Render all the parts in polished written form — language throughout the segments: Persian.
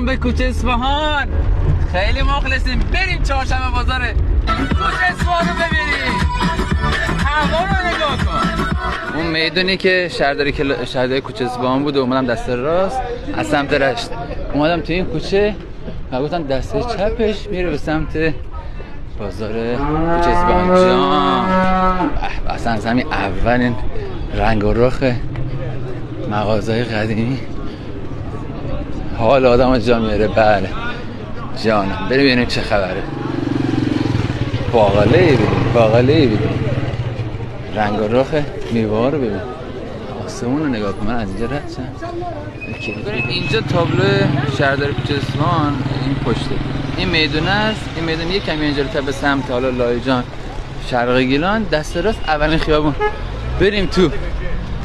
به کوچه اصفهان. خیلی مخلصیم. بریم چهارشنبه بازار کوچه اصفهان رو ببینیم. هوا رو نگاه کن. اون میدونی که شهرداری کوچه اصفهان بود و اومدم دست راست از سمت رشت اومدم تو این کوچه و گفتم دست چپش میره به سمت بازار کوچه اصفهان. جان اصلا از همین اول رنگ و رخ مغازهای قدیمی حال آدم جا میاره. بله جانم، بریم ببینیم چه خبره. باقاله ببین، رنگ و رخ میوه رو ببین، آسمون رو نگاه کن. من از اینجا رد شم. اینجا تابلو شهرداری کوچه اصفهان این پشته این میدونه است. این میدون یک کمی اینجا رو به سمت حالا لایجان شرق گیلان دست راست اولین خیابون. بریم تو.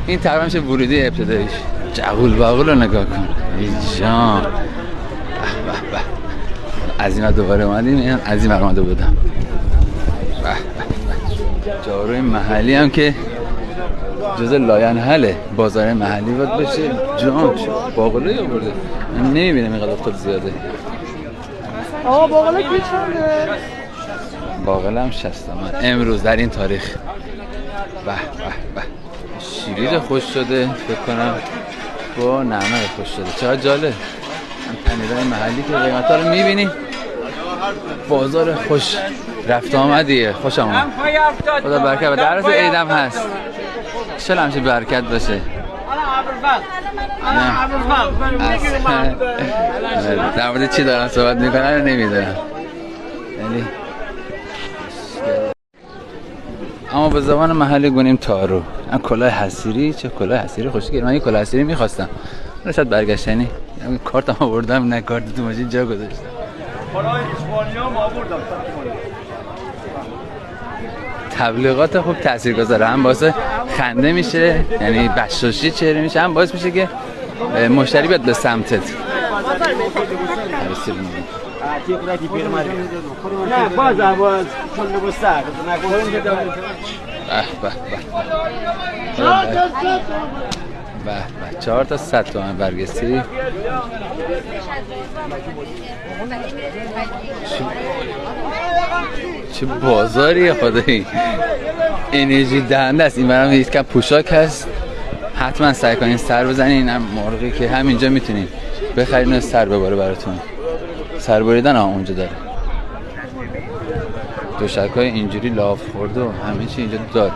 این تقریبا میشه ورودی ابتداییش. جغول باغول رو نگاه کن. ای جان به از این دوباره اومدیم. این از این اومده بودم. جاروی محلی هم که جز لاینحله بازار محلی باید بشه. جان باقله یا برده من نمیبینم اینقدر افتاد زیاده. آقا باقله کی چنده؟ باقله هم 60 تومن امروز در این تاریخ. به شیرید خوش شده فکر کنم با نعمه خوش شده. چقدر جالب. پنیرهای محلی که قیمتا رو میبینی. بازار خوش رفت آمدیه. خوش آمد. خدا برکت بده. در روز عیدم هست. انشالله همشه برکت باشه. در مورد چی دارن صحبت میکنن رو نمیدونم. اما به زبان محلی گونیم تارو. این کلاه حصیری. چه کلاه حصیری خوشگل. من این کلاه حصیری میخواستم. من شاید برگشتنی کارتم آوردم نه کارت تو ماشین جا گذاشتم. کلاه اسپانیا هم آوردم. تبلیغات خوب تاثیرگذاره. هم واسه خنده میشه یعنی بشاشی چهره میشه، هم باعث میشه که مشتری بیاد به سمتت. نه باز چون نبسته به 4 تا 100 تومن برگستی. چه بازاریه خدایی. انرژی دهنده است. این برام هیچ کم پوشاک هست. حتما سعی کنین سر بزنین. این مرغی که همینجا میتونین بخرین و سر بباره براتون. سر بریدن اونجا داره. دوشک‌های اینجوری لاف خورده و همه چی اینجا داره.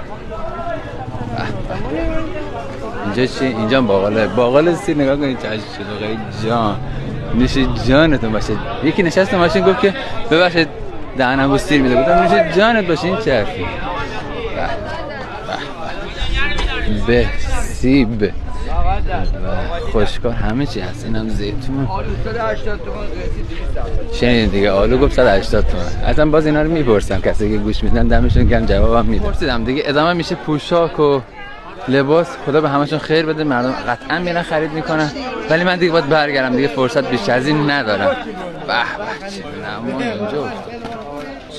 اینجا چی؟ اینجا باقاله سی. نگاه کنید چه شده. خیلی جان نشه جانتون باشه. یکی نشست ماشین گفت که ببخشید دهنم رو سیر میده. گفتم نشه جانت باشه. این چه حرفی. به سیب خوشکار همه چی هست. اینم زیتون. شنیدین دیگه آلو گفت 180 تومن. اصلا باز اینا رو میپرسم کسی که گوش میدن دمشون گرم جوابم میده. پرسیدم دیگه ادامه میشه پوشاک و لباس. خدا به همشون خیر بده. مردم قطعا میرن خرید میکنن ولی من دیگه باید برگردم دیگه. فرصت بیشتر از این ندارم. به چه نمون اینجا افتاد.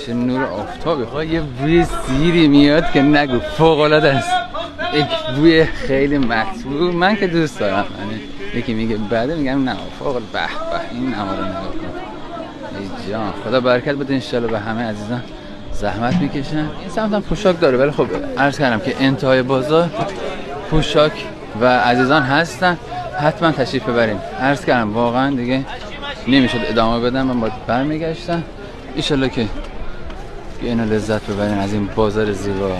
چه نور آفتابی. خواهی یه بوی سیری میاد که نگو. فوق العاده است. یک بوی خیلی مطبوع. من که دوست دارم. یکی میگه بعده میگم نه فوق. به این نما رو نگاه کن. ای جان خدا برکت بده انشالله به همه عزیزان. زحمت میکشن. این سمت هم پوشاک داره ولی خب عرض کردم که انتهای بازار پوشاک و عزیزان هستن. حتما تشریف ببریم. عرض کردم واقعا دیگه نمیشد ادامه بدم. من باید برمیگشتم. ان شاءالله که اینو لذت ببرین از این بازار زیبا.